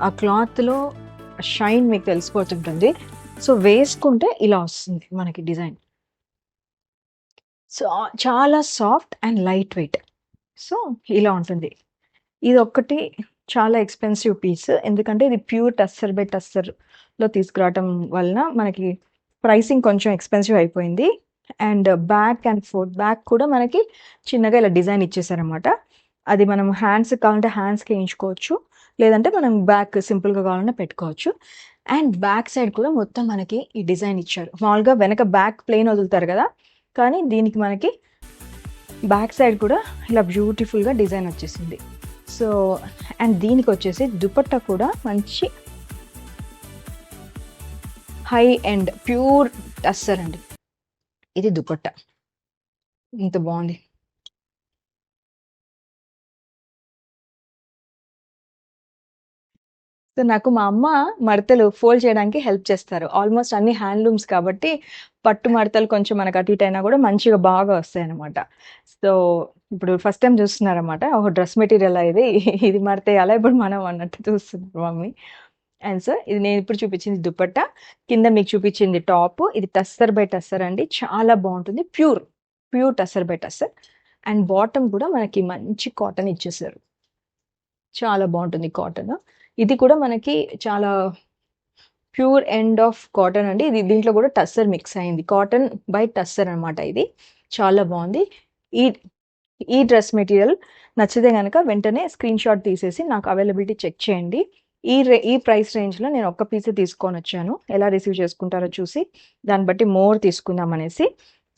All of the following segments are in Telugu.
ఆ క్లాత్లో షైన్ మీకు తెలిసిపోతుంటుంది. సో వేసుకుంటే ఇలా వస్తుంది మనకి డిజైన్. సో చాలా soft and light weight. So ఇలా ఉంటుంది. ఇది ఒక్కటి చాలా ఎక్స్పెన్సివ్ పీస్, ఎందుకంటే ఇది ప్యూర్ టస్సర్ బై టస్సర్లో తీసుకురావటం వలన మనకి ప్రైసింగ్ కొంచెం ఎక్స్పెన్సివ్ అయిపోయింది. And back and fourth back కూడా మనకి చిన్నగా ఇలా డిజైన్ ఇచ్చేసారనమాట. అది మనం హ్యాండ్స్ కావాలంటే హ్యాండ్స్కి వేయించుకోవచ్చు, లేదంటే మనం బ్యాక్ సింపుల్గా కావాలంటే పెట్టుకోవచ్చు. అండ్ బ్యాక్ సైడ్ కూడా మొత్తం మనకి ఈ డిజైన్ ఇచ్చారు. మామూలుగా వెనక బ్యాక్ ప్లెయిన్ వదులుతారు కదా, కానీ దీనికి మనకి బ్యాక్ సైడ్ కూడా ఇలా బ్యూటిఫుల్గా డిజైన్ వచ్చేసింది. సో అండ్ దీనికి వచ్చేసి దుపట్టా కూడా మంచి హై అండ్ ప్యూర్ టస్సర్ అండి. ఇది దుపట్టా ఇంత బాగుంది. సో నాకు మా అమ్మ మడతలు ఫోల్డ్ చేయడానికి హెల్ప్ చేస్తారు. ఆల్మోస్ట్ అన్ని హ్యాండ్లూమ్స్ కాబట్టి పట్టు మడతలు కొంచెం మనకు అటు ఇటు అయినా కూడా మంచిగా బాగా వస్తాయి అనమాట. సో ఇప్పుడు ఫస్ట్ టైం చూస్తున్నారన్నమాట, ఒక డ్రెస్ మెటీరియల్ ఇది ఇది మడతేయాలా ఇప్పుడు మనం అన్నట్టు చూస్తున్నారు మమ్మీ. అండ్ సో ఇది నేను ఇప్పుడు చూపించింది దుపట్టా, కింద మీకు చూపించింది టాప్. ఇది టస్సర్ బై టస్సర్ అండి, చాలా బాగుంటుంది. Pure tussar by tussar. And bottom కూడా మనకి మంచి కాటన్ ఇచ్చేసారు, చాలా బాగుంటుంది కాటన్. ఇది కూడా మనకి చాలా ప్యూర్ ఎండ్ ఆఫ్ కాటన్ అండి. ఇది దీంట్లో కూడా టస్సర్ మిక్స్ అయింది, కాటన్ బై టస్సర్ అనమాట. ఇది చాలా బాగుంది. ఈ డ్రెస్ మెటీరియల్ నచ్చితే కనుక వెంటనే స్క్రీన్ షాట్ తీసేసి నాకు అవైలబిలిటీ చెక్ చేయండి. ఈ ప్రైస్ రేంజ్లో నేను ఒక్క పీస్ తీసుకొని వచ్చాను. ఎలా రిసీవ్ చేసుకుంటారో చూసి దాన్ని బట్టి మోర్ తీసుకుందాం అనేసి.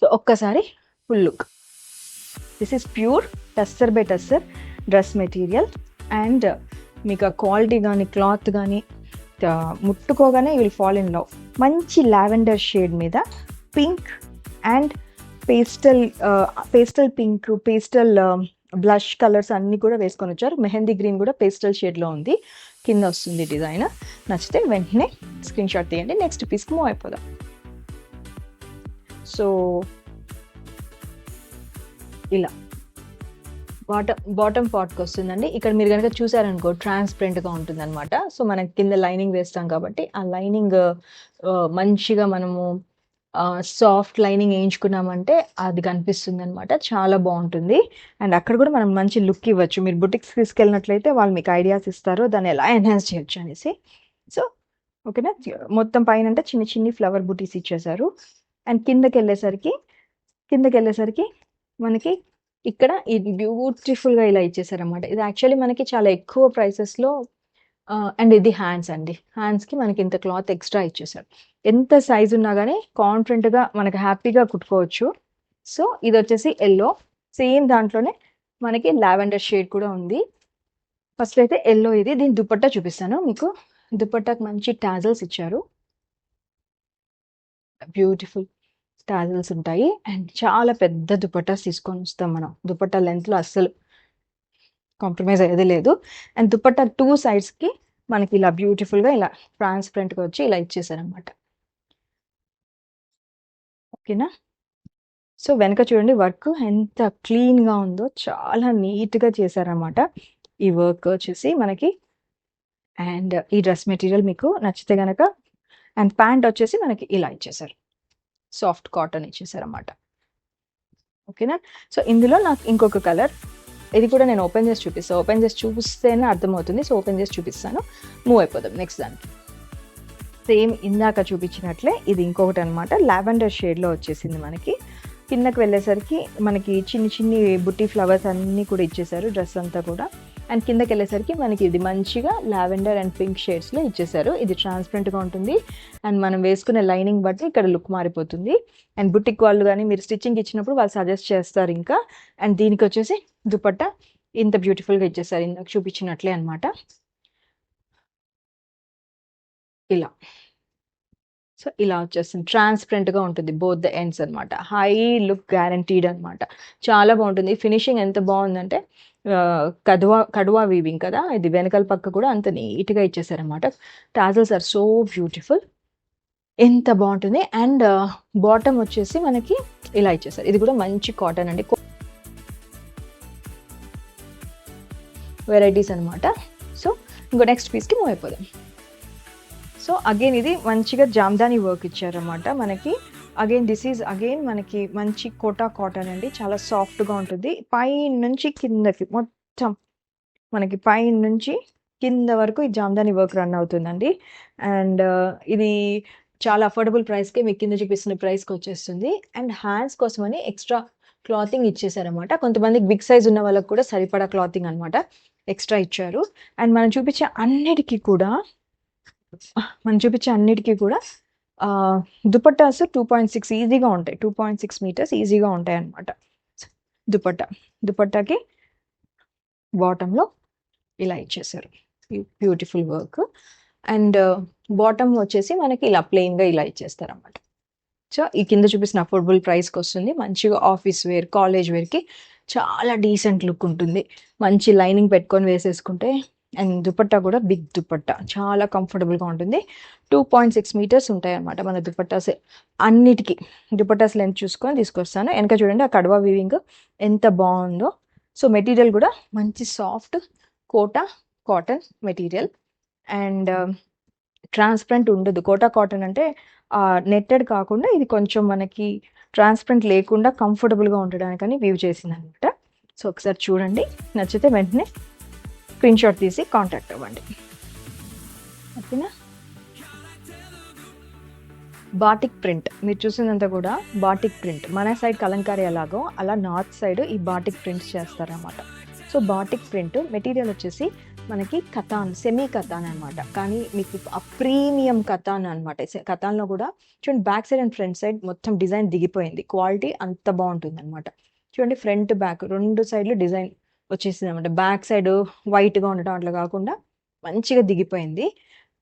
సో ఒక్కసారి full look. This is pure tussar by tussar dress material. And మీకు ఆ క్వాలిటీ కానీ క్లాత్ కానీ ముట్టుకోగానే you will fall in love. మంచి లావెండర్ షేడ్ మీద pink and pastel pink, pastel blush colours అన్నీ కూడా వేసుకొని వచ్చారు. మెహందీ గ్రీన్ కూడా పేస్టల్ షేడ్లో ఉంది, కింద వస్తుంది డిజైన్. నచ్చితే వెంటనే స్క్రీన్ షాట్ తీయండి. నెక్స్ట్ పీస్కి మూవ్ అయిపోదాం. సో ఇలా బాటమ్ పార్ట్కి వస్తుందండి. ఇక్కడ మీరు కనుక చూసారనుకో ట్రాన్స్పరెంట్గా ఉంటుంది అనమాట. సో మనకి కింద లైనింగ్ వేస్తాం కాబట్టి ఆ లైనింగ్ మంచిగా మనము సాఫ్ట్ లైనింగ్ వేయించుకున్నామంటే అది కనిపిస్తుంది అనమాట, చాలా బాగుంటుంది. అండ్ అక్కడ కూడా మనం మంచి లుక్ ఇవ్వచ్చు. మీరు బుటిక్స్ తీసుకెళ్ళినట్లయితే వాళ్ళు మీకు ఐడియాస్ ఇస్తారు దాన్ని ఎలా ఎన్హాన్స్ చేయొచ్చు అనేసి. సో ఓకేనా, మొత్తం పైన అంటే చిన్న చిన్ని ఫ్లవర్ బుటీస్ ఇచ్చేసారు. అండ్ కిందకి వెళ్ళేసరికి మనకి ఇక్కడ ఇది బ్యూటిఫుల్గా ఇలా ఇచ్చేసారనమాట. ఇది యాక్చువల్లీ మనకి చాలా ఎక్కువ ప్రైసెస్లో. అండ్ ఇది హ్యాండ్స్ అండి, హ్యాండ్స్కి మనకి ఇంత క్లాత్ ఎక్స్ట్రా ఇచ్చేసారు. ఎంత సైజు ఉన్నా కానీ కాన్ఫిడెంట్గా మనకి హ్యాపీగా కుట్టుకోవచ్చు. సో ఇది వచ్చేసి ఎల్లో, సేమ్ దాంట్లోనే మనకి లావెండర్ షేడ్ కూడా ఉంది. ఫస్ట్ అయితే ఎల్లో, ఇది దీని దుపట్టా చూపిస్తాను మీకు. దుపట్టాకి మంచి టాజల్స్ ఇచ్చారు, బ్యూటిఫుల్ టాజల్స్ ఉంటాయి. అండ్ చాలా పెద్ద దుపట్టాస్ తీసుకొని వస్తాం మనం. దుపట్టా లెంత్లో అస్సలు కాంప్రమైజ్ అయ్యేది లేదు. అండ్ దుపట్టా 2 సైడ్స్కి మనకి ఇలా బ్యూటిఫుల్గా ఇలా ట్రాన్స్పరెంట్గా వచ్చి ఇలా ఇచ్చేసారనమాట. ఓకేనా. సో వెనక చూడండి వర్క్ ఎంత క్లీన్గా ఉందో, చాలా నీట్గా చేశారనమాట ఈ వర్క్ వచ్చేసి మనకి. అండ్ ఈ డ్రెస్ మెటీరియల్ మీకు నచ్చితే కనుక, అండ్ ప్యాంట్ వచ్చేసి మనకి ఇలా ఇచ్చేసారు, సాఫ్ట్ కాటన్ ఇచ్చేసారన్నమాట. ఓకేనా. సో ఇందులో నాకు ఇంకొక కలర్, ఇది కూడా నేను ఓపెన్ చేసి చూపిస్తాను. ఓపెన్ చేసి చూపిస్తేనే అర్థమవుతుంది. సో ఓపెన్ చేసి చూపిస్తాను, మూవ్ అయిపోదాం నెక్స్ట్ దానికి. సేమ్ ఇందాక చూపించినట్లే ఇది ఇంకొకటి అనమాట, లావెండర్ షేడ్లో వచ్చేసింది మనకి. కిందకి వెళ్ళేసరికి మనకి చిన్ని బుట్టి ఫ్లవర్స్ అన్నీ కూడా ఇచ్చేసారు డ్రెస్ అంతా కూడా. అండ్ కిందకి వెళ్ళేసరికి మనకి ఇది మంచిగా లావెండర్ అండ్ పింక్ షేడ్స్లో ఇచ్చేసారు. ఇది ట్రాన్స్పరెంట్గా ఉంటుంది. అండ్ మనం వేసుకునే లైనింగ్ బట్టి ఇక్కడ లుక్ మారిపోతుంది. అండ్ బుటిక్ వాళ్ళు కానీ మీరు స్టిచ్చింగ్ ఇచ్చినప్పుడు వాళ్ళు సజెస్ట్ చేస్తారు ఇంకా. అండ్ దీనికి వచ్చేసి దుపట్టా ఇంత బ్యూటిఫుల్గా ఇచ్చేసారు, ఇందాక చూపించినట్లే అనమాట. ఇలా సో ఇలా వచ్చేస్తుంది, ట్రాన్స్పరెంట్గా ఉంటుంది బోత్ ద ఎండ్స్ అనమాట. హై లుక్ గ్యారంటీడ్ అనమాట, చాలా బాగుంటుంది. ఫినిషింగ్ ఎంత బాగుందంటే కడువా వీవింగ్ కదా, ఇది వెనకాల పక్క కూడా అంత నీట్గా ఇచ్చేసారనమాట. టాజల్స్ ఆర్ సో బ్యూటిఫుల్, ఎంత బాగుంటుంది. అండ్ బాటమ్ వచ్చేసి మనకి ఇలా ఇచ్చేసారు. ఇది కూడా మంచి కాటన్ అండి, వెరైటీస్ అనమాట. సో ఇంకో నెక్స్ట్ పీస్కి మూవ్ అయిపోదాం. సో అగైన్ ఇది మంచిగా జామ్దాని వర్క్ ఇచ్చారన్నమాట మనకి. అగైన్ దిస్ ఈజ్ అగైన్ మనకి మంచి కోటా కాటన్ అండి, చాలా సాఫ్ట్గా ఉంటుంది. పై నుంచి కిందకి మొత్తం మనకి పై నుంచి కింద వరకు ఈ జామ్దాని వర్క్ రన్ అవుతుందండి. అండ్ ఇది చాలా అఫోర్డబుల్ ప్రైస్కి మీకు కింద చూపిస్తున్న ప్రైస్కి వచ్చేస్తుంది. అండ్ హ్యాండ్స్ కోసమని ఎక్స్ట్రా క్లాతింగ్ ఇచ్చేసారనమాట. కొంతమందికి బిగ్ సైజ్ ఉన్న వాళ్ళకి కూడా సరిపడా క్లాతింగ్ అనమాట ఎక్స్ట్రా ఇచ్చారు. అండ్ మనం చూపించే అన్నిటికీ కూడా దుపట్టాస్ 2.6 ఈజీగా ఉంటాయి. 2.6 మీటర్స్ ఈజీగా ఉంటాయి అనమాట. దుపట్టాకి బాటంలో ఇలా ఇచ్చేసారు, బ్యూటిఫుల్ వర్క్. అండ్ బాటమ్ వచ్చేసి మనకి ఇలా ప్లెయిన్గా ఇలా ఇచ్చేస్తారు అన్నమాట. సో ఈ కింద చూపిస్తున్న అఫోర్డబుల్ ప్రైస్కి వస్తుంది. మంచిగా ఆఫీస్ వేర్, కాలేజ్ వేర్కి చాలా డీసెంట్ లుక్ ఉంటుంది. మంచి లైనింగ్ పెట్టుకొని వేసేసుకుంటే. అండ్ దుపట్టా కూడా బిగ్ దుపట్టా, చాలా కంఫర్టబుల్గా ఉంటుంది. 2.6 మీటర్స్ ఉంటాయి అన్నమాట మన దుపట్టాస్ అన్నిటికీ. దుపట్టాస్ లెంత్ చూసుకొని తీసుకొస్తాను. వెనక చూడండి ఆ కడవా వీవింగ్ ఎంత బాగుందో. సో మెటీరియల్ కూడా మంచి soft Kota cotton material. And transparent ఉండదు. కోటా కాటన్ అంటే నెట్టెడ్ కాకుండా ఇది కొంచెం మనకి ట్రాన్స్పరెంట్ లేకుండా కంఫర్టబుల్గా ఉండడానికని వీవ్ చేసింది అనమాట. సో ఒకసారి చూడండి, నచ్చితే వెంటనే స్క్రీన్ షాట్ తీసి కాంటాక్ట్ అవ్వండి. ఓకేనా. బాటిక్ ప్రింట్ మీరు చూసినంత కూడా బాటిక్ ప్రింట్. మన సైడ్ కలంకారీ ఎలాగో అలా నార్త్ సైడ్ ఈ బాటిక్ ప్రింట్స్ చేస్తారన్నమాట. సో బాటిక్ ప్రింట్ మెటీరియల్ వచ్చేసి మనకి కతాన్, సెమీ కతాన్ అనమాట. కానీ మీకు ఆ ప్రీమియం కతాన్ అనమాట. కతాన్లో కూడా చూడండి back side and front side మొత్తం డిజైన్ దిగిపోయింది. క్వాలిటీ అంత బాగుంటుంది అనమాట. చూడండి ఫ్రంట్ బ్యాక్ రెండు సైడ్లు డిజైన్ వచ్చేసింది అనమాట. బ్యాక్ సైడ్ వైట్గా ఉండటం అట్లా కాకుండా మంచిగా దిగిపోయింది.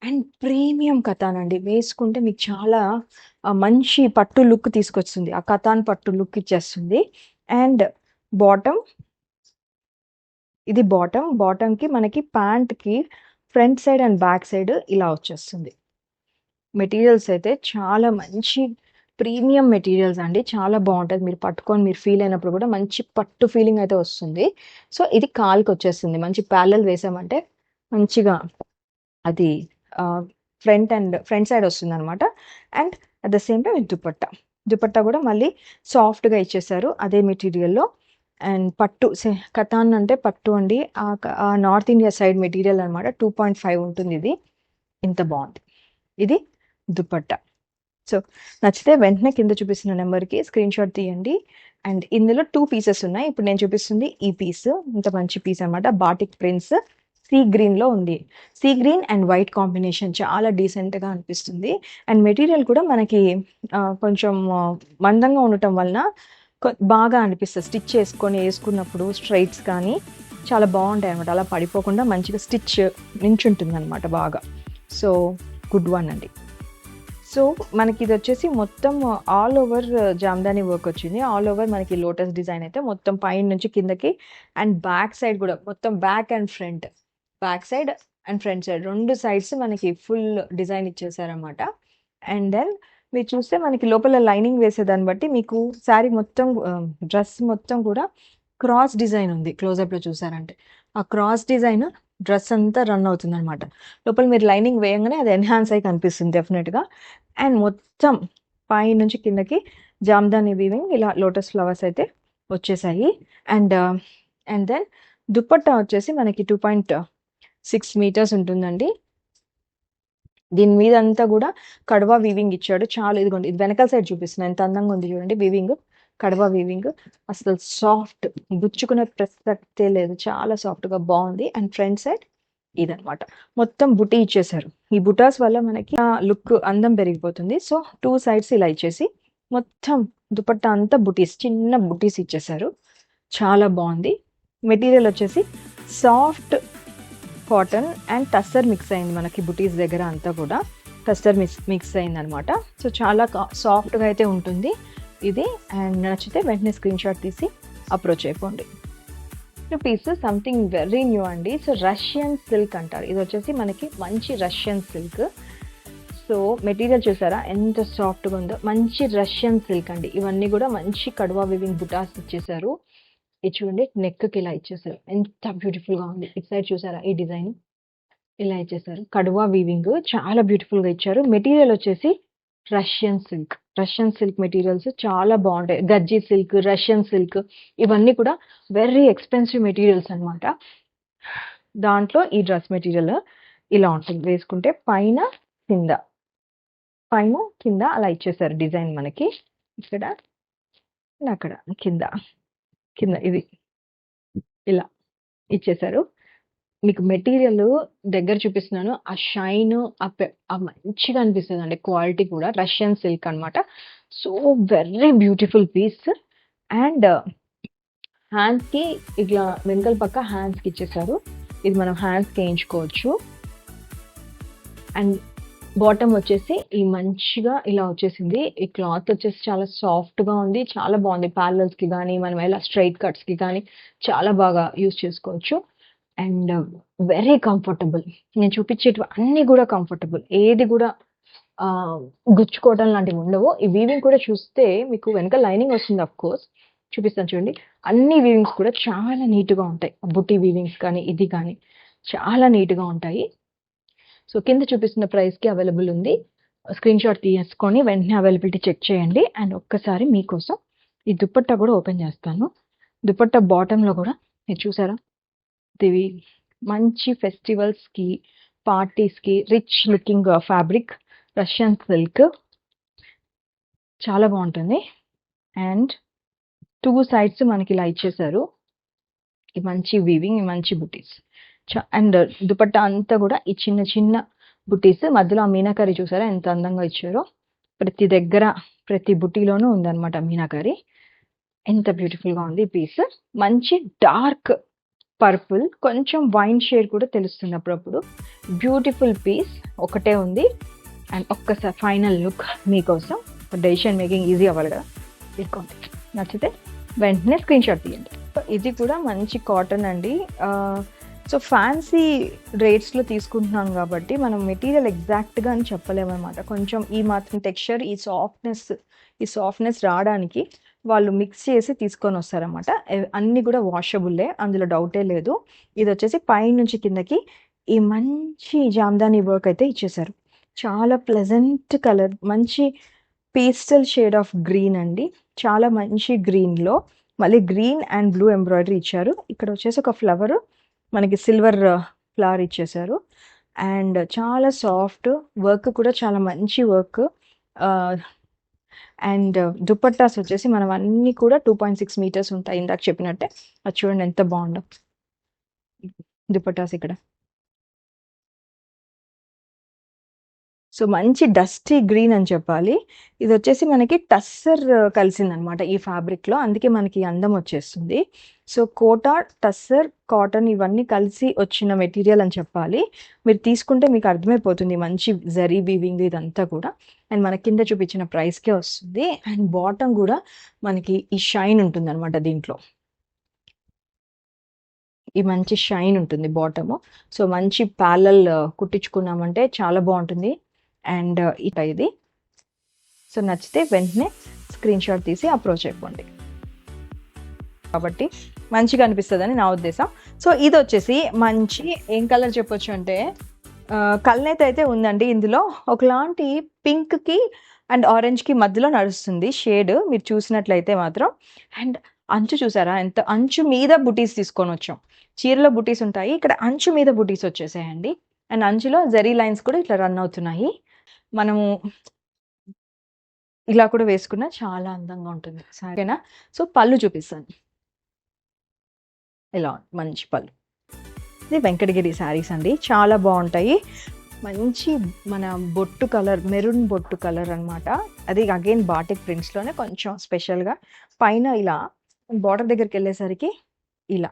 అండ్ ప్రీమియం కతాన్ అండి, వేసుకుంటే మీకు చాలా మంచి పట్టు లుక్ తీసుకొస్తుంది. ఆ కతాన్ పట్టు లుక్ ఇచ్చేస్తుంది. అండ్ బాటమ్, ఇది బాటమ్కి మనకి ప్యాంట్కి front side and back side ఇలా వచ్చేస్తుంది. మెటీరియల్స్ అయితే చాలా మంచి ప్రీమియం మెటీరియల్స్ అండి, చాలా బాగుంటుంది. మీరు పట్టుకొని మీరు ఫీల్ అయినప్పుడు కూడా మంచి పట్టు ఫీలింగ్ అయితే వస్తుంది. సో ఇది కాల్కి వచ్చేస్తుంది. మంచి ప్యారలల్ వేసామంటే మంచిగా అది ఫ్రంట్ సైడ్ వస్తుంది అనమాట. And at the same time ఇది దుపట్టా కూడా మళ్ళీ సాఫ్ట్గా ఇచ్చేసారు అదే మెటీరియల్లో. అండ్ పట్టు కతాన్ అంటే పట్టు అండి, ఆ నార్త్ ఇండియా సైడ్ మెటీరియల్ అనమాట. 2.5 ఉంటుంది ఇది. ఇంత బాగుంది. ఇది దుపట్టా. సో నచ్చితే వెంటనే కింద చూపిస్తున్న నెంబర్కి స్క్రీన్ షాట్ తీయండి. అండ్ ఇందులో 2 పీసెస్ ఉన్నాయి. ఇప్పుడు నేను చూపిస్తుంది ఈ పీస్, ఇంత మంచి పీస్ అనమాట. బాటిక్ ప్రింట్స్ సీ గ్రీన్లో ఉంది. Sea green and white combination చాలా డీసెంట్గా అనిపిస్తుంది. అండ్ మెటీరియల్ కూడా మనకి కొంచెం మందంగా ఉండటం వలన బాగా అనిపిస్తుంది. స్టిచ్ వేసుకున్నప్పుడు స్ట్రైట్స్ కానీ చాలా బాగుంటాయి అనమాట. అలా పడిపోకుండా మంచిగా స్టిచ్ నించుంటుంది అనమాట బాగా. సో గుడ్ వన్ అండి. సో మనకి ఇది వచ్చేసి మొత్తం ఆల్ ఓవర్ జామ్దాని వర్క్ వచ్చింది. ఆల్ ఓవర్ మనకి లోటస్ డిజైన్ అయితే మొత్తం పైన నుంచి కిందకి. అండ్ బ్యాక్ సైడ్ కూడా మొత్తం back side and front side రెండు సైడ్స్ మనకి ఫుల్ డిజైన్ ఇచ్చేసారనమాట. అండ్ దెన్ మీరు చూస్తే మనకి లోపల లైనింగ్ వేసేదాన్ని బట్టి మీకు శారీ మొత్తం డ్రెస్ మొత్తం కూడా క్రాస్ డిజైన్ ఉంది. క్లోజప్లో చూసారంటే ఆ క్రాస్ డిజైన్ డ్రెస్ అంతా రన్ అవుతుంది అనమాట. లోపల మీరు లైనింగ్ వేయంగానే అది ఎన్హాన్స్ అయి కనిపిస్తుంది డెఫినెట్గా. అండ్ మొత్తం పై నుంచి కిందకి జామ్దాని వీవింగ్ ఇలా లోటస్ ఫ్లవర్స్ అయితే వచ్చేసాయి. అండ్ దెన్ దుపట్టా వచ్చేసి మనకి 2.6 మీటర్స్ ఉంటుందండి. దీని మీద అంతా కూడా కడవా వీవింగ్ ఇచ్చాడు. చాలా ఇదిగోండి, ఇది వెనకాల సైడ్ చూపిస్తున్నాను ఎంత అందంగా ఉంది చూడండి. వీవింగ్, కడవా వీవింగ్ అసలు సాఫ్ట్, గుచ్చుకునే ప్రసక్తే లేదు, చాలా సాఫ్ట్గా బాగుంది. అండ్ ఫ్రంట్ సైడ్ ఇదనమాట మొత్తం బుటీ ఇచ్చేసారు. ఈ బుటాస్ వల్ల మనకి ఆ లుక్ అందం పెరిగిపోతుంది. సో 2 సైడ్స్ ఇలా ఇచ్చేసి మొత్తం దుపట్టా అంతా బుటీస్, చిన్న బుటీస్ ఇచ్చేసారు. చాలా బాగుంది. మెటీరియల్ వచ్చేసి soft cotton and tussar mix అయింది మనకి. బుటీస్ దగ్గర అంతా కూడా టస్సర్ మిక్స్ అయింది అనమాట. సో చాలా సాఫ్ట్గా అయితే ఉంటుంది ఇది. అండ్ నచ్చితే వెంటనే స్క్రీన్ షాట్ తీసి అప్రోచ్ అయిపోండి. పీస్ సంథింగ్ వెరీ న్యూ అండి. సో రష్యన్ సిల్క్ అంటారు. ఇది వచ్చేసి మనకి మంచి రష్యన్ సిల్క్. సో మెటీరియల్ చూసారా ఎంత సాఫ్ట్గా ఉందో, మంచి రష్యన్ సిల్క్ అండి. ఇవన్నీ కూడా మంచి కడవా వివింగ్ బుటాస్ ఇచ్చేసారు. ఇది చూడండి నెక్కి ఇలా ఇచ్చేసారు, ఎంత బ్యూటిఫుల్గా ఉంది. ఇటు సైడ్ చూసారా ఈ డిజైన్ ఇలా ఇచ్చేసారు. కడువా వీవింగ్ చాలా బ్యూటిఫుల్‌గా ఇచ్చారు. మెటీరియల్ వచ్చేసి Russian silk. Russian silk materials చాలా బావుంటాయి. గర్జీ సిల్క్, రష్యన్ సిల్క్ ఇవన్నీ కూడా వెరీ ఎక్స్‌పెన్సివ్ మెటీరియల్స్ అన్నమాట. దాంట్లో ఈ డ్రెస్ మెటీరియల్ ఇలా ఉంటుంది. వేసుకుంటే పైన, కింద, పైన, కింద అలా ఇచ్చేసారు డిజైన్ మనకి. ఇక్కడ, అక్కడ, కింద, కింద ఇది ఇలా ఇచ్చేసారు. మీకు మెటీరియల్ దగ్గర చూపిస్తున్నాను. ఆ షైన్ మంచిగా అనిపిస్తదండి. క్వాలిటీ కూడా రష్యన్ సిల్క్ అన్నమాట. So very beautiful piece. And హ్యాండ్స్‌కి ఇట్లా వెనకాల పక్క హ్యాండ్స్‌కి ఇచ్చేసారు. ఇది మనం హ్యాండ్స్‌కి వేయించుకోవచ్చు. అండ్ బాటమ్ వచ్చేసి ఈ మంచిగా ఇలా వచ్చేసింది. ఈ క్లాత్ వచ్చేసి చాలా సాఫ్ట్‌గా ఉంది. చాలా బాగుంది. ప్యారలల్స్‌కి గానీ, మనం ఎలా స్ట్రెయిట్ కట్స్‌కి కానీ చాలా బాగా యూజ్ చేసుకోవచ్చు. And very comfortable. నేను చూపించేటివి అన్నీ కూడా కంఫర్టబుల్. ఏది కూడా గుచ్చుకోవడం లాంటివి ఉండవు. ఈ వీవింగ్ కూడా చూస్తే మీకు వెనక లైనింగ్ వస్తుంది ఆఫ్‌కోర్స్. చూపిస్తాను చూడండి. అన్ని వీవింగ్స్ కూడా చాలా నీట్‌గా ఉంటాయి. బుట్టి వీవింగ్స్ కానీ, ఇది కానీ చాలా నీట్‌గా ఉంటాయి. సో కింద చూపిస్తున్న ప్రైస్‌కి అవైలబుల్ ఉంది. స్క్రీన్ షాట్ తీసుకొని వెంటనే అవైలబిలిటీ చెక్ చేయండి. అండ్ ఒక్కసారి మీకోసం ఈ దుపట్టా కూడా ఓపెన్ చేస్తాను. దుపట్టా బాటమ్‌లో కూడా మీరు చూసారా? ఇవి మంచి ఫెస్టివల్స్‌కి, పార్టీస్‌కి rich looking fabric Russian silk చాలా బాగుంటుంది. అండ్ 2 సైడ్స్ మనకి ఇలా ఇచ్చేసారు. ఈ మంచి వీవింగ్, ఈ మంచి బుటీస్. అండ్ దుపట్టా అంతా కూడా ఈ చిన్న చిన్న బుటీస్. మధ్యలో ఆ మీనాకరి చూసారా ఎంత అందంగా ఇచ్చారో. ప్రతి దగ్గర ప్రతి బుటీలోనూ ఉందన్నమాట మీనాకరి. ఎంత బ్యూటిఫుల్‌గా ఉంది ఈ పీస్. మంచి డార్క్ పర్పుల్, కొంచెం వైన్ షేడ్ కూడా తెలుస్తుంది అప్పుడప్పుడు. బ్యూటిఫుల్ పీస్ ఒకటే ఉంది. అండ్ ఒక్కసారి ఫైనల్ లుక్ మీకోసం. డెసిషన్ మేకింగ్ ఈజీ అవ్వాలి కదా. తీసుకోండి. నచ్చితే వెంటనే స్క్రీన్ షాట్ తీయండి. ఇది కూడా మంచి కాటన్ అండి. సో ఫ్యాన్సీ రేట్స్‌లో తీసుకుంటున్నాం కాబట్టి మనం మెటీరియల్ ఎగ్జాక్ట్‌గా అని చెప్పలేమన్నమాట. కొంచెం ఈ మాత్రం టెక్స్చర్, ఈ సాఫ్ట్‌నెస్ రావడానికి వాళ్ళు మిక్స్ చేసి తీసుకొని వస్తారన్నమాట. అన్నీ కూడా వాషబుల్లే, అందులో డౌటే లేదు. ఇది వచ్చేసి పైనుంచి కిందకి ఈ మంచి జామ్దాని వర్క్ అయితే ఇచ్చేసారు. చాలా ప్లెజెంట్ కలర్, మంచి పేస్టల్ షేడ్ ఆఫ్ గ్రీన్ అండి. చాలా మంచి గ్రీన్‌లో మళ్ళీ గ్రీన్ అండ్ బ్లూ ఎంబ్రాయిడరీ ఇచ్చారు. ఇక్కడ వచ్చేసి ఒక ఫ్లవర్, మనకి సిల్వర్ ఫ్లవర్ ఇచ్చేసారు. అండ్ చాలా సాఫ్ట్ వర్క్ కూడా చాలా మంచి వర్క్. అండ్ దుపట్టాస్ వచ్చేసి మనం అన్నీ కూడా 2.6 మీటర్స్ ఉంటాయి. ఇందాక చెప్పినట్టే. అది చూడండి ఎంత బాగుందో దుపట్టాస్ ఇక్కడ. సో మంచి డస్టీ గ్రీన్ అని చెప్పాలి. ఇది వచ్చేసి మనకి టస్సర్ కలిసిందనమాట ఈ ఫ్యాబ్రిక్‌లో. అందుకే మనకి అందం వచ్చేస్తుంది. సో కోటా, టస్సర్, కాటన్ ఇవన్నీ కలిసి వచ్చిన మెటీరియల్ అని చెప్పాలి. మీరు తీసుకుంటే మీకు అర్థమైపోతుంది మంచి జరీ వీవింగ్ ఇదంతా కూడా. అండ్ మన కింద చూపించిన ప్రైస్‌కే వస్తుంది. అండ్ బాటమ్ కూడా మనకి ఈ షైన్ ఉంటుందన్నమాట దీంట్లో. ఈ మంచి షైన్ ఉంటుంది బాటము. సో మంచి ప్యారలల్ కుట్టించుకున్నామంటే చాలా బాగుంటుంది. అండ్ ఇది. సో నచ్చితే వెంటనే స్క్రీన్ షాట్ తీసి అప్రోచ్ అయిపోండి. కాబట్టి మంచిగా అనిపిస్తుందని నా ఉద్దేశం. సో ఇది వచ్చేసి మంచి ఏం కలర్ చెప్పొచ్చు అంటే కల్నేత అయితే ఉందండి. ఇందులో ఒకలాంటి పింక్కి అండ్ ఆరెంజ్కి మధ్యలో నడుస్తుంది షేడ్ మీరు చూసినట్లయితే మాత్రం. అండ్ అంచు చూసారా ఎంత, అంచు మీద బుటీస్ తీసుకొని వచ్చాం. చీరలో బుటీస్ ఉంటాయి, ఇక్కడ అంచు మీద బుటీస్ వచ్చేసాయండి. అండ్ అంచులో జరీ లైన్స్ కూడా ఇట్లా రన్ అవుతున్నాయి. మనము ఇలా కూడా వేసుకున్నా చాలా అందంగా ఉంటుంది. సరేనా? సో పళ్ళు చూపిస్తాను. ఇలా మంచి పళ్ళు. ఇది వెంకటగిరి శారీస్ అండి. చాలా బాగుంటాయి. మంచి మన బొట్టు కలర్, మెరూన్ బొట్టు కలర్ అనమాట. అది అగైన్ బాటిక్ ప్రింట్స్లోనే కొంచెం స్పెషల్గా పైన ఇలా బార్డర్ దగ్గరికి వెళ్ళేసరికి ఇలా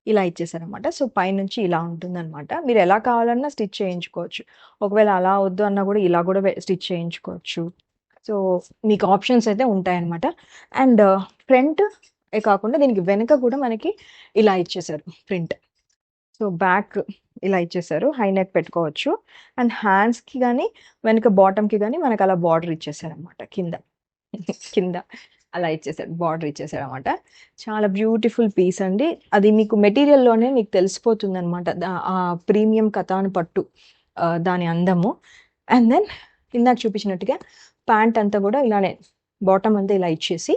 ఇలా ఇచ్చేసారనమాట. సో పైనుంచి ఇలా ఉంటుందన్నమాట. మీరు ఎలా కావాలన్నా స్టిచ్ చేయించుకోవచ్చు. ఒకవేళ అలా వద్దు అన్నా కూడా ఇలా కూడా స్టిచ్ చేయించుకోవచ్చు. సో మీకు ఆప్షన్స్ అయితే ఉంటాయన్నమాట. అండ్ ఫ్రంట్ ఏ కాకుండా దీనికి వెనక కూడా మనకి ఇలా ఇచ్చేసారు ప్రింట్. సో బ్యాక్ ఇలా ఇచ్చేసారు, హై నెక్ పెట్టుకోవచ్చు. అండ్ హ్యాండ్స్కి కానీ వెనక బాటమ్కి కానీ మనకు అలా బార్డర్ ఇచ్చేసారనమాట కింద కింద. అలా ఇచ్చేసాడు, బార్డర్ ఇచ్చేసాడు అనమాట. చాలా బ్యూటిఫుల్ పీస్ అండి. అది మీకు మెటీరియల్లోనే మీకు తెలిసిపోతుంది అనమాట, ఆ ప్రీమియం కథాన్ పట్టు దాని అందము. అండ్ దెన్ ఇందాక చూపించినట్టుగా ప్యాంట్ అంతా కూడా ఇలానే బాటమ్ అంతా ఇలా ఇచ్చేసి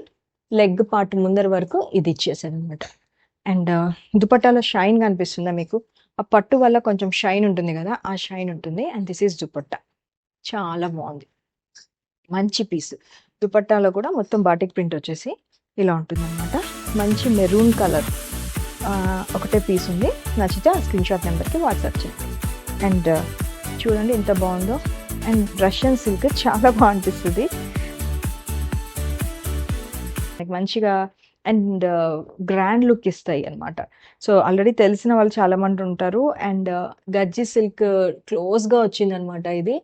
లెగ్ పార్ట్ ముందర వరకు ఇది ఇచ్చేసాడు అనమాట. అండ్ దుపట్టాలో షైన్ కనిపిస్తుందా మీకు? ఆ పట్టు వల్ల కొంచెం షైన్ ఉంటుంది కదా, ఆ షైన్ ఉంటుంది. And this is dupatta. చాలా బాగుంది, మంచి పీస్. దుపట్టాలో కూడా మొత్తం బాటిక్ ప్రింట్ వచ్చేసి ఇలా ఉంటుంది అనమాట. మంచి మెరూన్ కలర్ ఒకటే పీస్ ఉంది. నచ్చితే ఆ స్క్రీన్ షాట్ నెంబర్కి వాట్సాప్ చేయండి. అండ్ చూడండి ఎంత బాగుందో. అండ్ రష్యన్ సిల్క్ చాలా బాగా అనిపిస్తుంది, మంచిగా అండ్ గ్రాండ్ లుక్ ఇస్తాయి అనమాట. సో ఆల్రెడీ తెలిసిన వాళ్ళు చాలా మంది ఉంటారు. అండ్ గజ్జి సిల్క్ క్లోజ్గా వచ్చిందనమాట ఇది.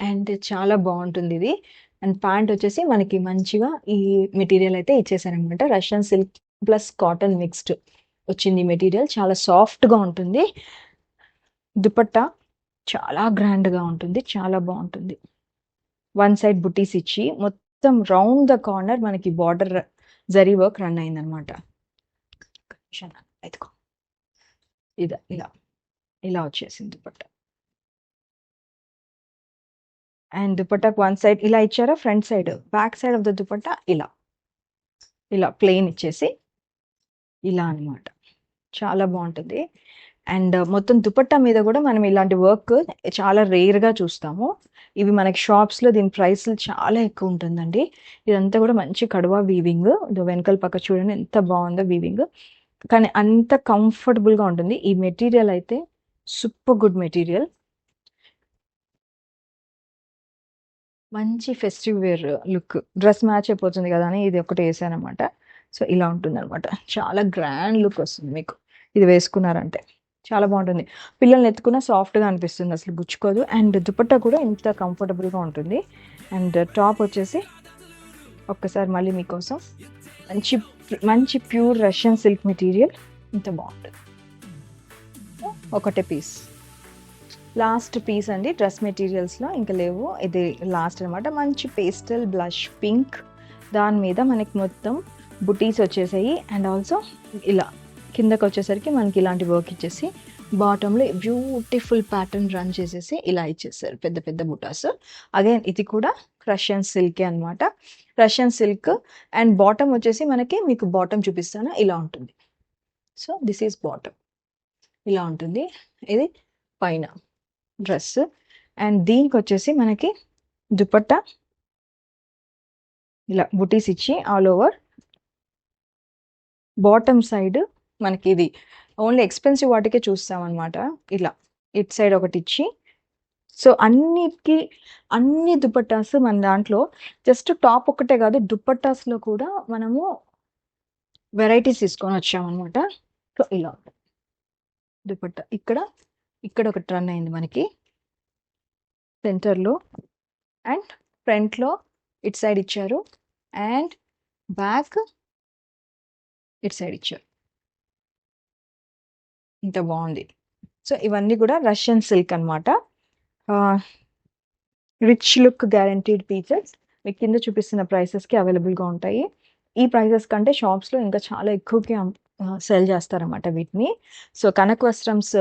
అండ్ చాలా బాగుంటుంది ఇది. అండ్ ప్యాంట్ వచ్చేసి మనకి మంచిగా ఈ మెటీరియల్ అయితే ఇచ్చేసారనమాట. Russian silk plus cotton mixed వచ్చింది మెటీరియల్. చాలా సాఫ్ట్గా ఉంటుంది. దుపట్టా చాలా గ్రాండ్గా ఉంటుంది, చాలా బాగుంటుంది. వన్ సైడ్ బుటీస్ ఇచ్చి మొత్తం రౌండ్ ద కార్నర్ మనకి బార్డర్ జరీ వర్క్ రన్ అయిందనమాట. ఇలా ఇలా ఇలా వచ్చేసింది దుపట్టా. అండ్ దుపట్టాకు వన్ సైడ్ ఇలా ఇచ్చారా, front side back side of the dupatta ఇలా ఇలా ప్లెయిన్ ఇచ్చేసి ఇలా అనమాట. చాలా బాగుంటుంది. అండ్ మొత్తం దుపట్టా మీద కూడా మనం ఇలాంటి వర్క్ చాలా రేర్గా చూస్తాము. ఇవి మనకి షాప్స్లో దీని ప్రైస్లు చాలా ఎక్కువ ఉంటుందండి. ఇదంతా కూడా మంచి కడువా వీవింగ్. వెనకాల పక్క చూడండి ఎంత బాగుందో వీవింగ్, కానీ అంత కంఫర్టబుల్గా ఉంటుంది. ఈ మెటీరియల్ అయితే సూపర్ గుడ్ మెటీరియల్. మంచి festive wear look, dress match అయిపోతుంది కదా అని ఇది ఒకటి వేసాను అనమాట. సో ఇలా ఉంటుంది అనమాట. చాలా గ్రాండ్ లుక్ వస్తుంది మీకు ఇది వేసుకున్నారంటే. చాలా బాగుంటుంది. పిల్లల్ని ఎత్తుకున్న సాఫ్ట్గా అనిపిస్తుంది, అసలు గుచ్చుకోదు. అండ్ దుపట్టా కూడా ఇంత కంఫర్టబుల్గా ఉంటుంది. అండ్ టాప్ వచ్చేసి ఒక్కసారి మళ్ళీ మీకోసం మంచి మంచి ప్యూర్ రష్యన్ సిల్క్ మెటీరియల్, ఇంత బాగుంటుంది. ఒకటే పీస్, లాస్ట్ పీస్ అండి. డ్రెస్ మెటీరియల్స్లో ఇంకా లేవు, ఇది లాస్ట్ అనమాట. మంచి పేస్టల్ బ్లష్ పింక్, దాని మీద మనకి మొత్తం బుటీస్ వచ్చేసాయి. అండ్ ఆల్సో ఇలా కిందకి వచ్చేసరికి మనకి ఇలాంటి వర్క్ ఇచ్చేసి బాటంలో బ్యూటిఫుల్ ప్యాటర్న్ రన్ చేసేసి ఇలా ఇచ్చేసారు పెద్ద పెద్ద బుటాస్. అగైన్ ఇది కూడా రష్యన్ సిల్కే అనమాట, రష్యన్ సిల్క్. అండ్ బాటమ్ వచ్చేసి మనకి మీకు బాటమ్ చూపిస్తాను, ఇలా ఉంటుంది. సో దిస్ ఈజ్ బాటమ్, ఇలా ఉంటుంది. ఇది పైన డ్రెస్. అండ్ దీనికి వచ్చేసి మనకి దుపట్టా ఇలా బుటీస్ ఇచ్చి ఆల్ ఓవర్. బాటమ్ సైడ్ మనకి ఇది ఓన్లీ ఎక్స్పెన్సివ్ వాటికే చూస్తాం అనమాట. ఇలా ఇట్ సైడ్ ఒకటి ఇచ్చి, సో అన్నిటికీ అన్ని దుపట్టాస్ మన దాంట్లో జస్ట్ టాప్ ఒక్కటే కాదు, దుపట్టాస్లో కూడా మనము వెరైటీస్ తీసుకొని వచ్చామన్నమాట. సో ఇలా దుపట్టా ఇక్కడ ఒక రన్ అయింది మనకి సెంటర్లో, అండ్ ఫ్రంట్లో ఇట్ సైడ్ ఇచ్చారు, అండ్ బ్యాక్ ఇట్ సైడ్ ఇచ్చారు. ఇంత బాగుంది. సో ఇవన్నీ కూడా రష్యన్ సిల్క్ అనమాట. రిచ్ లుక్ గ్యారంటీడ్ పీసెస్ మీకు కింద చూపిస్తున్న ప్రైసెస్కి అవైలబుల్గా ఉంటాయి. ఈ ప్రైసెస్ కంటే షాప్స్లో ఇంకా చాలా ఎక్కువకి సెల్ చేస్తారన్నమాట వీటిని. సో కనక్ వస్త్రమ్స్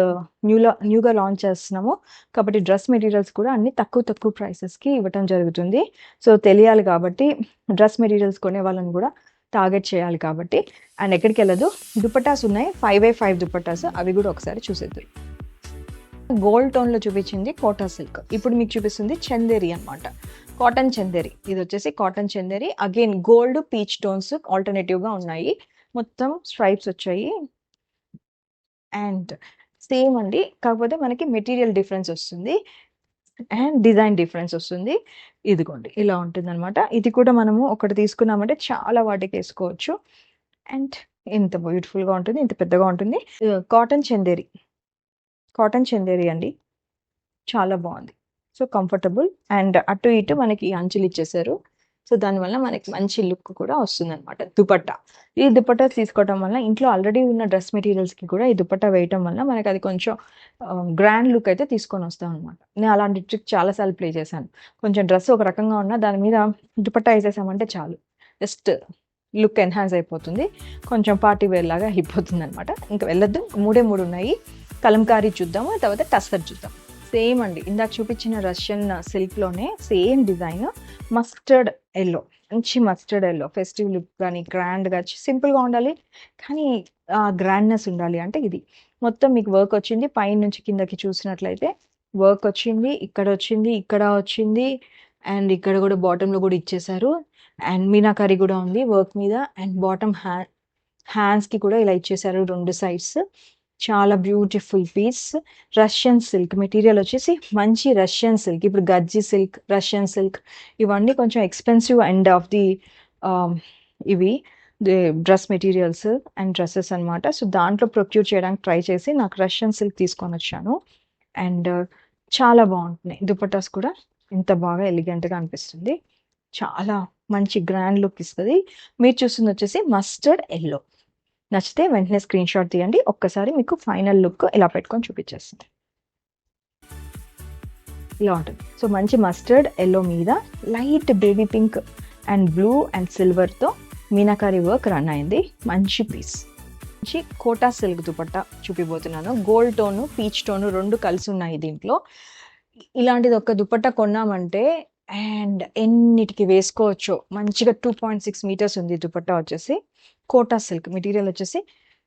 న్యూగా లాంచ్ చేస్తున్నాము కాబట్టి డ్రెస్ మెటీరియల్స్ కూడా అన్ని తక్కువ ప్రైసెస్కి ఇవ్వటం జరుగుతుంది. సో తెలియాలి కాబట్టి డ్రెస్ మెటీరియల్స్ కొనే వాళ్ళని కూడా టార్గెట్ చేయాలి కాబట్టి. అండ్ ఎక్కడికి వెళ్ళదు, దుపట్టాస్ ఉన్నాయి 5x5 దుపట్టాస్, అవి కూడా ఒకసారి చూసేద్దాం. గోల్డ్ టోన్లో చూపించింది కోటా సిల్క్, ఇప్పుడు మీకు చూపిస్తుంది చందేరి అనమాట, కాటన్ చందేరి. ఇది వచ్చేసి cotton Chanderi, again gold peach tones ఆల్టర్నేటివ్గా ఉన్నాయి. మొత్తం స్ట్రైప్స్ వచ్చాయి అండ్ సేమ్ అండి, కాకపోతే మనకి మెటీరియల్ డిఫరెన్స్ వస్తుంది అండ్ డిజైన్ డిఫరెన్స్ వస్తుంది. ఇదిగోండి ఇలా ఉంటుంది అనమాట. ఇది కూడా మనము ఒకటి తీసుకున్నామంటే చాలా వాటికి వేసుకోవచ్చు. అండ్ ఇంత బ్యూటిఫుల్గా ఉంటుంది, ఇంత పెద్దగా ఉంటుంది. కాటన్ చందేరి అండి, చాలా బాగుంది. సో కంఫర్టబుల్ అండ్ అటు ఇటు మనకి అంచులు ఇచ్చేసారు. సో దానివల్ల మనకి మంచి లుక్ కూడా వస్తుంది అనమాట. దుపట్టా, ఈ దుపట్టా తీసుకోవడం వల్ల ఇంట్లో ఆల్రెడీ ఉన్న డ్రెస్ మెటీరియల్స్కి కూడా ఈ దుపట్టా వేయటం వల్ల మనకి అది కొంచెం గ్రాండ్ లుక్ అయితే తీసుకొని వస్తాం అనమాట. నేను అలాంటి ట్రిక్ చాలాసార్లు ప్లే చేశాను. కొంచెం డ్రెస్ ఒక రకంగా ఉన్నా దాని మీద దుపట్టా వేసేసామంటే చాలు, జస్ట్ లుక్ ఎన్హాన్స్ అయిపోతుంది, కొంచెం పార్టీ వేర్ లాగా అయిపోతుంది అనమాట. ఇంకా వెళ్ళొద్దు, మూడే మూడు ఉన్నాయి. కలంకారీ చూద్దాము, తర్వాత టస్సర్ చూద్దాం. సేమ్ అండి, ఇందాక చూపించిన రష్యన్ సిల్క్లోనే సేమ్ డిజైన్, మస్టర్డ్ ఎల్లో, మంచి మస్టర్డ్ ఎల్లో. ఫెస్టివ్ లుక్ కానీ గ్రాండ్గా సింపుల్గా ఉండాలి కానీ గ్రాండ్నెస్ ఉండాలి అంటే ఇది. మొత్తం మీకు వర్క్ వచ్చింది, పైన నుంచి కిందకి చూసినట్లయితే వర్క్ వచ్చింది, ఇక్కడ వచ్చింది, ఇక్కడ వచ్చింది, అండ్ ఇక్కడ కూడా బాటంలో కూడా ఇచ్చేసారు. అండ్ మీనాకరీ కూడా ఉంది వర్క్ మీద. అండ్ బాటమ్ హ్యాండ్స్కి కూడా ఇలా ఇచ్చేసారు 2 సైడ్స్. చాలా beautiful piece. Russian silk material వచ్చేసి మంచి రష్యన్ సిల్క్. ఇప్పుడు గజ్జి సిల్క్, రష్యన్ సిల్క్ ఇవన్నీ కొంచెం ఎక్స్పెన్సివ్ ఎండ్ ఆఫ్ ది ఇవి డ్రెస్ మెటీరియల్స్ అండ్ డ్రెస్సెస్ అనమాట. సో దాంట్లో ప్రొక్యూర్ చేయడానికి ట్రై చేసి నాకు రష్యన్ సిల్క్ తీసుకొని వచ్చాను. అండ్ చాలా బాగుంటున్నాయి. దుపట్టాస్ కూడా ఇంత బాగా ఎలిగెంట్గా అనిపిస్తుంది, చాలా మంచి గ్రాండ్ లుక్ ఇస్తుంది. మీరు చూస్తుంది వచ్చేసి మస్టర్డ్ ఎల్లో. నచ్చితే వెంటనే స్క్రీన్ షాట్ తీయండి. ఒక్కసారి మీకు ఫైనల్ లుక్ ఇలా పెట్టుకొని చూపించేస్తుంది. ఇలా ఉంటుంది. సో మంచి మస్టర్డ్ ఎల్లో మీద light baby pink and blue and సిల్వర్తో మీనాకారీ వర్క్ రన్ అయింది. మంచి పీస్. మంచి కోటా సిల్క్ దుపట్టా చూపిపోతున్నాను. గోల్డ్ టోను, పీచ్ టోను 2 కలిసి ఉన్నాయి దీంట్లో. ఇలాంటిది ఒక దుపట్టా కొన్నామంటే అండ్ ఎన్నిటికి వేసుకోవచ్చు. మంచిగా 2.6 మీటర్స్ ఉంది దుపట్టా వచ్చేసి. కోటా సిల్క్ మెటీరియల్ వచ్చేసి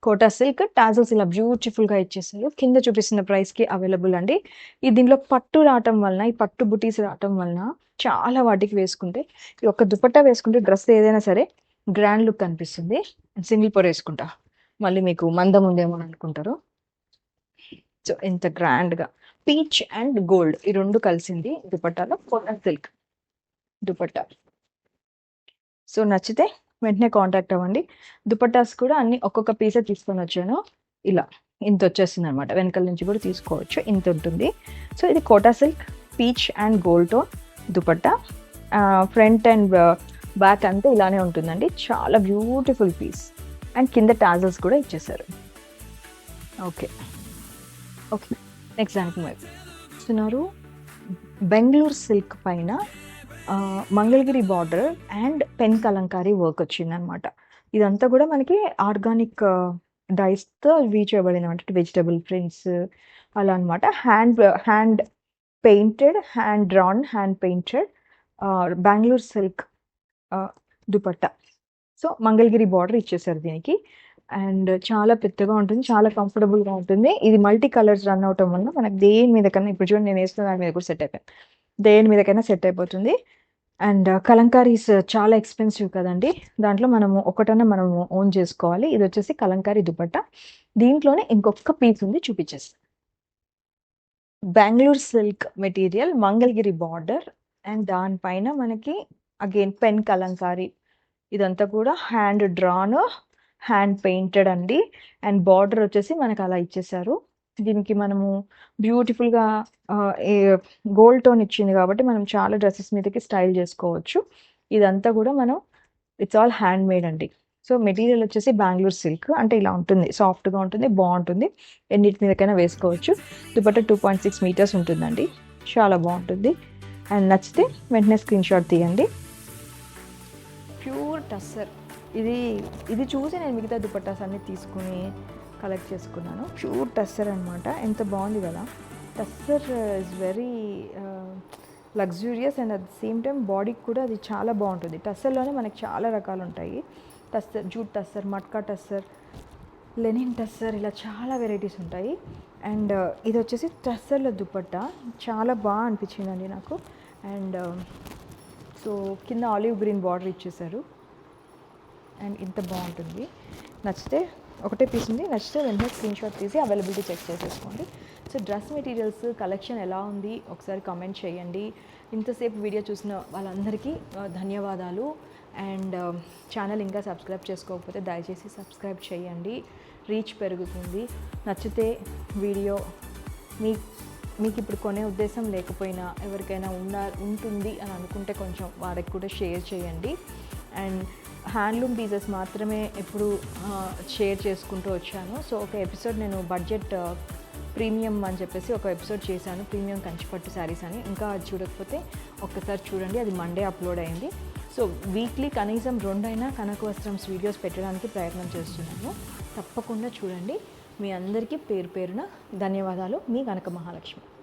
కోటా సిల్క్. టాజల్స్ ఇలా బ్యూటిఫుల్గా ఇచ్చేసారు. కింద చూపిస్తున్న ప్రైస్కి అవైలబుల్ అండి. ఈ దీనిలో పట్టు రావటం వలన, ఈ పట్టు బుటీస్ రావటం వలన చాలా వాటికి వేసుకుంటే, ఈ ఒక్క దుపట్టా వేసుకుంటే డ్రెస్ ఏదైనా సరే గ్రాండ్ లుక్ అనిపిస్తుంది. సింగిల్ పొర వేసుకుంటా మళ్ళీ మీకు మందం ఉందేమో అని అనుకుంటారు. సో ఇంత గ్రాండ్గా పీచ్ అండ్ గోల్డ్ ఈ 2 కలిసింది దుపట్టాలో. కోటా సిల్క్ దుపట్టా. సో నచ్చితే వెంటనే కాంటాక్ట్ అవ్వండి. దుపట్టాస్ కూడా అన్ని ఒక్కొక్క పీసే తీసుకొని వచ్చాను. ఇలా ఇంత వచ్చేస్తుంది అనమాట. వెనకాల నుంచి కూడా తీసుకోవచ్చు, ఇంత ఉంటుంది. సో ఇది Kota silk peach and gold tone dupatta. Front and back అంతా ఇలానే ఉంటుందండి. చాలా బ్యూటిఫుల్ పీస్. అండ్ కింద టాజల్స్ కూడా ఇచ్చేసారు. ఓకే ఓకే నెక్స్ట్ దానికి మరి చూస్తున్నారు. బెంగళూరు సిల్క్ పైన Mangalagiri border and pen Kalamkari work వచ్చిందనమాట. ఇదంతా కూడా మనకి ఆర్గానిక్ డైస్తో వీ చేయబడింది అనమాట. వెజిటబుల్ ప్రింట్స్ అలా అనమాట. Hand painted, hand drawn, hand painted Bengaluru silk dupatta. So Mangalagiri border ఇచ్చేసారు దీనికి. అండ్ చాలా పెద్దగా ఉంటుంది, చాలా కంఫర్టబుల్గా ఉంటుంది. ఇది మల్టీ కలర్స్ రన్ అవటం వల్ల మనకు దేని మీద కన్నా, ఇప్పుడు చూడండి నేను వేస్తున్న దాని మీద కూడా సెట్ అయిపోయాను, దేని మీదకైనా సెట్ అయిపోతుంది. అండ్ కలంకారీస్ చాలా ఎక్స్పెన్సివ్ కదండి, దాంట్లో మనము ఒకటన్నా మనము ఓన్ చేసుకోవాలి. ఇది వచ్చేసి కలంకారీ దుపట్టా. దీంట్లోనే ఇంకొక పీస్ ఉంది, చూపించేస్తాను. Bengaluru silk material, Mangalagiri border and దానిపైన మనకి అగైన్ పెన్ కలంకారీ. ఇదంతా కూడా హ్యాండ్ డ్రాన్, హ్యాండ్ పెయింటెడ్ అండి. అండ్ బార్డర్ వచ్చేసి మనకు అలా ఇచ్చేసారు. దీనికి మనము బ్యూటిఫుల్గా గోల్డ్ టోన్ ఇచ్చింది కాబట్టి మనం చాలా డ్రెస్సెస్ మీదకి స్టైల్ చేసుకోవచ్చు. ఇదంతా కూడా మనం ఇట్స్ ఆల్ హ్యాండ్ మేడ్ అండి. సో మెటీరియల్ వచ్చేసి బెంగళూరు సిల్క్ అంటే ఇలా ఉంటుంది, సాఫ్ట్గా ఉంటుంది, బాగుంటుంది, ఎన్నిటి మీదకైనా వేసుకోవచ్చు. దుపట్టా 2.6 మీటర్స్ ఉంటుందండి, చాలా బాగుంటుంది. అండ్ నచ్చితే వెంటనే స్క్రీన్ షాట్ తీయండి. ప్యూర్ టస్సర్. ఇది చూసి నేను మిగతా దుపట్టాస్ అన్నీ తీసుకుని కలెక్ట్ చేసుకున్నాను. ప్యూర్ టస్సర్ అనమాట. ఎంత బాగుంది కదా. Tussar is very luxurious and at the same time బాడీకి కూడా అది చాలా బాగుంటుంది. టస్సర్లోనే మనకి చాలా రకాలు ఉంటాయి. టస్సర్, జూట్ టస్సర్, మట్కా టస్సర్, లెనిన్ టస్సర్, ఇలా చాలా వెరైటీస్ ఉంటాయి. అండ్ ఇది వచ్చేసి టస్సర్ల దుపట్టా. చాలా బాగా అనిపించిందండి నాకు. అండ్ సో కింద ఆలివ్ గ్రీన్ బార్డర్ ఇచ్చేసారు. అండ్ ఇంత బాగుంటుంది. నచ్చితే ఒకటే పీస్ ఉంది, నచ్చితే వెంటనే స్క్రీన్ షాట్ తీసి అవైలబిలిటీ చెక్ చేసేసుకోండి. సో డ్రెస్ మెటీరియల్స్ కలెక్షన్ ఎలా ఉంది ఒకసారి కామెంట్ చేయండి. ఇంతసేపు వీడియో చూసిన వాళ్ళందరికీ ధన్యవాదాలు. అండ్ ఛానల్ ఇంకా సబ్స్క్రైబ్ చేసుకోకపోతే దయచేసి సబ్స్క్రైబ్ చేయండి, రీచ్ పెరుగుతుంది. నచ్చితే వీడియో మీకు ఇప్పుడు కొనే ఉద్దేశం లేకపోయినా ఎవరికైనా ఉంటుంది అని అనుకుంటే కొంచెం వారికి కూడా షేర్ చేయండి. అండ్ హ్యాండ్లూమ్ పీసెస్ మాత్రమే ఎప్పుడు షేర్ చేసుకుంటూ వచ్చాను. సో ఒక ఎపిసోడ్ నేను బడ్జెట్ ప్రీమియం అని చెప్పేసి ఒక ఎపిసోడ్ చేశాను, ప్రీమియం కంచిపట్టు శారీస్ అని. ఇంకా అది చూడకపోతే ఒక్కసారి చూడండి, అది మండే అప్లోడ్ అయింది. సో వీక్లీ కనీసం 2 అయినా కనక వస్త్రంస్ వీడియోస్ పెట్టడానికి ప్రయత్నం చేస్తున్నాను. తప్పకుండా చూడండి. మీ అందరికీ పేరు పేరున ధన్యవాదాలు. మీ కనక మహాలక్ష్మి.